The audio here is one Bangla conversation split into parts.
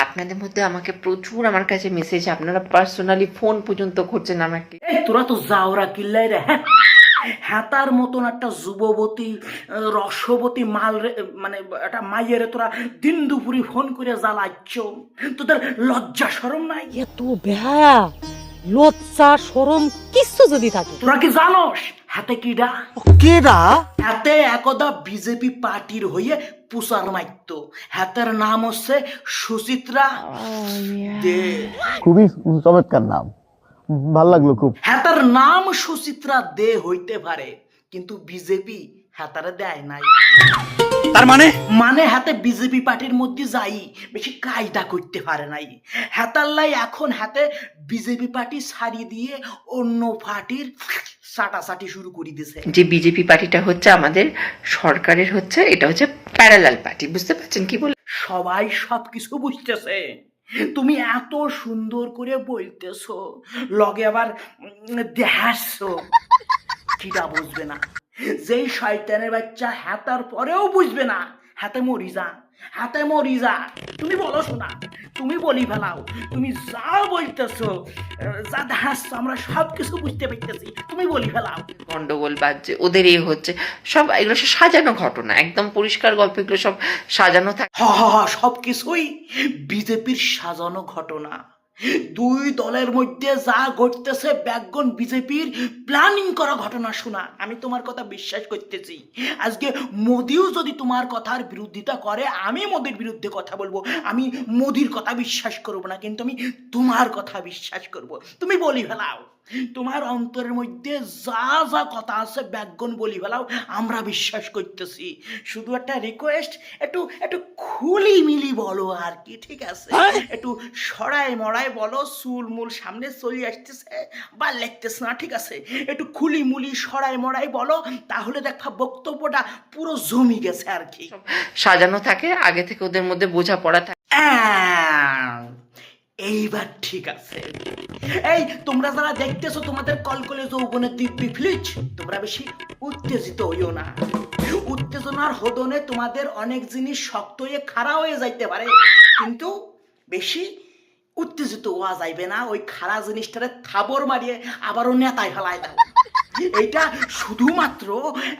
আপনাদের মধ্যে আমাকে প্রচুর আমার কাছে মেসেজ, আপনারা পার্সোনালি ফোন পর্যন্ত করছেন আমাকে। এই তোরা তো যাওরা কিল্লাই রে, হ্যাঁ হ্যাতার মতন একটা যুববতী রসবতী মাল রে, মানে একটা মাইয়ের তোরা দিন দুপুরি ফোন করে জ্বালাচ্ছ, তোদের লজ্জা শরম নাই? এত বেহায়া লজ্জা শরম কিচ্ছু যদি থাকে। তোরা কি জানোস হাতে কিডা? কেডা? হাতে একদা বিজেপি পার্টির হয়ে পুষার মারত। হাতের নাম হচ্ছে সুচিত্রা দে। খুবই চমৎকার নাম, ভাল লাগলো খুব। হাতের নাম সুচিত্রা দে হইতে পারে, কিন্তু বিজেপি হাতারে দেয় নাই। তার মানে হাতে বিজেপি পার্টির মধ্যে যাই বেশি কায়দা করতে পারে নাই। হাতাল্লাই এখন হাতে বিজেপি পার্টি ছাড়িয়ে দিয়ে অন্য পার্টির সাটাসাটি শুরু করে দিছে। যে বিজেপি পার্টিটা হচ্ছে আমাদের সরকারের হচ্ছে, এটা হচ্ছে প্যারালাল পার্টি, বুঝতে পারছেন কি বল? সবাই সবকিছু বুঝতেছে, তুমি এত সুন্দর করে বলতেছো, লগে আবার দেখাচ্ছো, কিটা বুঝবে না? যেই শয়তানের বাচ্চা হাতার পরেও বুঝবে না, হাতে মরি যা, হাতে মরি যা। তুমি বলো শোনা, তুমি বলি ফেলাও, তুমি যা বলতেছো, যা দেখাচ্ছ, আমরা সবকিছু বুঝতে পারতেছি, তুমি বলি ফেলাও। গন্ডগোল বাজছে, ওদের এই হচ্ছে, সব এগুলো সব সাজানো ঘটনা, একদম পরিষ্কার গল্প, এগুলো সব সাজানো থাকে। সবকিছুই বিজেপির সাজানো ঘটনা। দুই দলের মধ্যে যা ঘটতেছে ব্যাকগ্রাউন্ড বিজেপির প্ল্যানিং করা ঘটনা। শোনা, আমি তোমার কথা বিশ্বাস করতেছি। আজকে মোদিও যদি তোমার কথার বিরোধিতা করে, আমি মোদির বিরুদ্ধে কথা বলবো। আমি মোদির কথা বিশ্বাস করব না, কিন্তু আমি তোমার কথা বিশ্বাস করব। তুমি বলি ফেলাও, তোমার অন্তরের মধ্যে যা যা কথা আছে ব্যাকগ্রাউন্ড বলি ফেলাও, আমরা বিশ্বাস করতেছি। শুধু একটা রিকোয়েস্ট, একটু একটু খুলি মিলি বলো আর কি, ঠিক আছে? একটু সরাই মরাই বলো, চুল মূল সামনে চলে আসতেছে বা লেখতেছে না, ঠিক আছে? একটু খুলি মুলি সরাই মরাই বলো, তাহলে দেখা বক্তব্যটা পুরো জমি গেছে আর কি। সাজানো থাকে আগে থেকে, ওদের মধ্যে বোঝাপড়া থাকে। এইবার ঠিক আছে। এই তোমরা যারা দেখতেছো তোমাদের কলকলে যৌবনের দিব্যি ফ্লিচ, তোমরা বেশি উত্তেজিত হইও না। উত্তেজনার হোদনে তোমাদের অনেক জিনিস শক্ত হয়ে খাড়া হয়ে যাইতে পারে, কিন্তু বেশি উত্তেজিত হওয়া যাইবে না। ওই খাড়া জিনিসটারে থাবর মারিয়ে আবারও নেতায় ফেলায় দাও। এটা শুধুমাত্র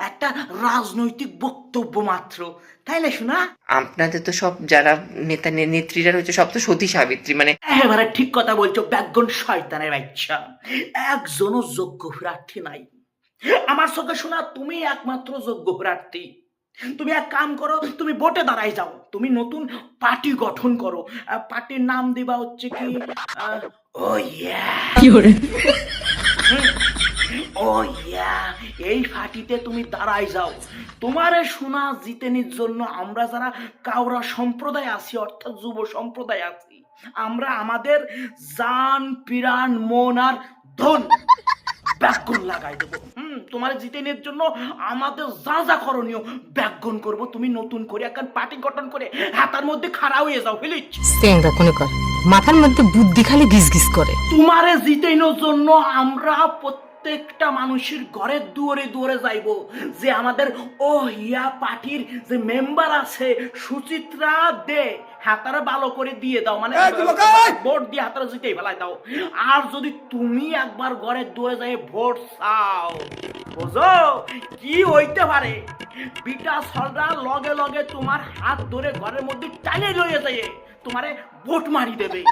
একটা রাজনৈতিক বক্তব্য মাত্র, তাই না শোনা? আপনাদের তো সব যারা নেতা নেত্রীরা হচ্ছে সব তো সতী সাবিত্রী, মানে একেবারে ঠিক কথা বলছো। ব্যাকগ্রাউন্ড শয়তানের বাচ্চা, একজনও যোগ্য প্রার্থী নাই আমার চোখে। শোনা, তুমি একমাত্র যোগ্য প্রার্থী। তুমি এক কাম করো, তুমি ভোটে দাঁড়াই যাও, তুমি নতুন পার্টি গঠন করো। পার্টির নাম দিবা হচ্ছে কি, ও ইয়া, ও ইয়া, এই পার্টিতে তুমি দাঁড়াই যাও। তোমারে শোনা জিতেনির জন্য আমরা যারা কাউরা সম্প্রদায় আছি, অর্থাৎ যুব সম্প্রদায় আছি, আমরা আমাদের জান পিরান মন আর ধন ব্যাকগুণ লাগাই দেবো। তোমার জিতেনের জন্য আমাদের যা যা করণীয় ব্যাকগুণ করবো। তুমি নতুন করে এখন পার্টি গঠন করে হাতার মধ্যে খাড়া হয়ে যাও, ফেলিছ মাথার মধ্যে বুদ্ধি খালি গিজ গিজ করে। তোমারে জিতেনোর জন্য আমরা প্রত্যেকটা মানুষের ঘরের দুয়ারে দুয়ারে যাইব, যে আমাদের ও হিয়া পার্টির যে মেম্বার আছে সুচিত্রা দে, হাতারা ভালো করে দিয়ে দাও, মানে ভোট দিয়ে হাতারা জিতেই ফেলাই দাও। আর যদি তুমি একবার ঘরের দুয়ারে যাই ভোট চাও, বুঝো কি হইতে পারে? বিটা সলরা লগে লগে তোমার হাত ধরে ঘরের মধ্যে টানে লইয়ে যায়, তোমারে ভোট মারি দেবে।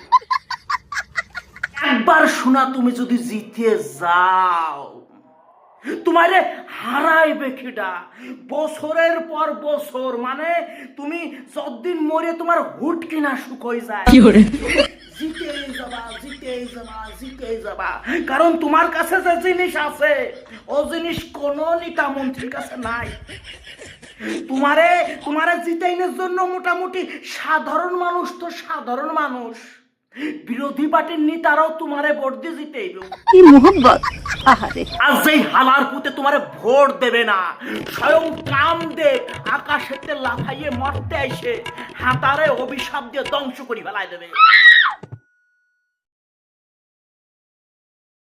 একবার শোনা, তুমি যদি জিতে যাও, তোমারে হারাইবে কিডা বছরের পর বছর, মানে তুমি যতদিন মরে তোমার হুট কিনা সুখ হয়ে যায়। জিতেই যাবা, জিতেই যাবা, জিতেই যাবা, কারণ তোমার কাছে যে জিনিস আছে ও জিনিস কোন নেতা মন্ত্রীর কাছে নাই। তোমারে জিতাইনের জন্য মোটামুটি সাধারণ মানুষ তো সাধারণ মানুষ, বিরোধী পার্টির নেতারাও তোমারে ভোট দিয়ে জিতেইল। কি মোহব্বত! আর যেই হালার পুতে তোমারে ভোট দেবে না, স্বয়ং কামদেব আকাশেতে লাফাইয়ে মরতে আইসে হাতারে অভিশাপ দিয়ে ধ্বংস করে ফেলাই দেবে।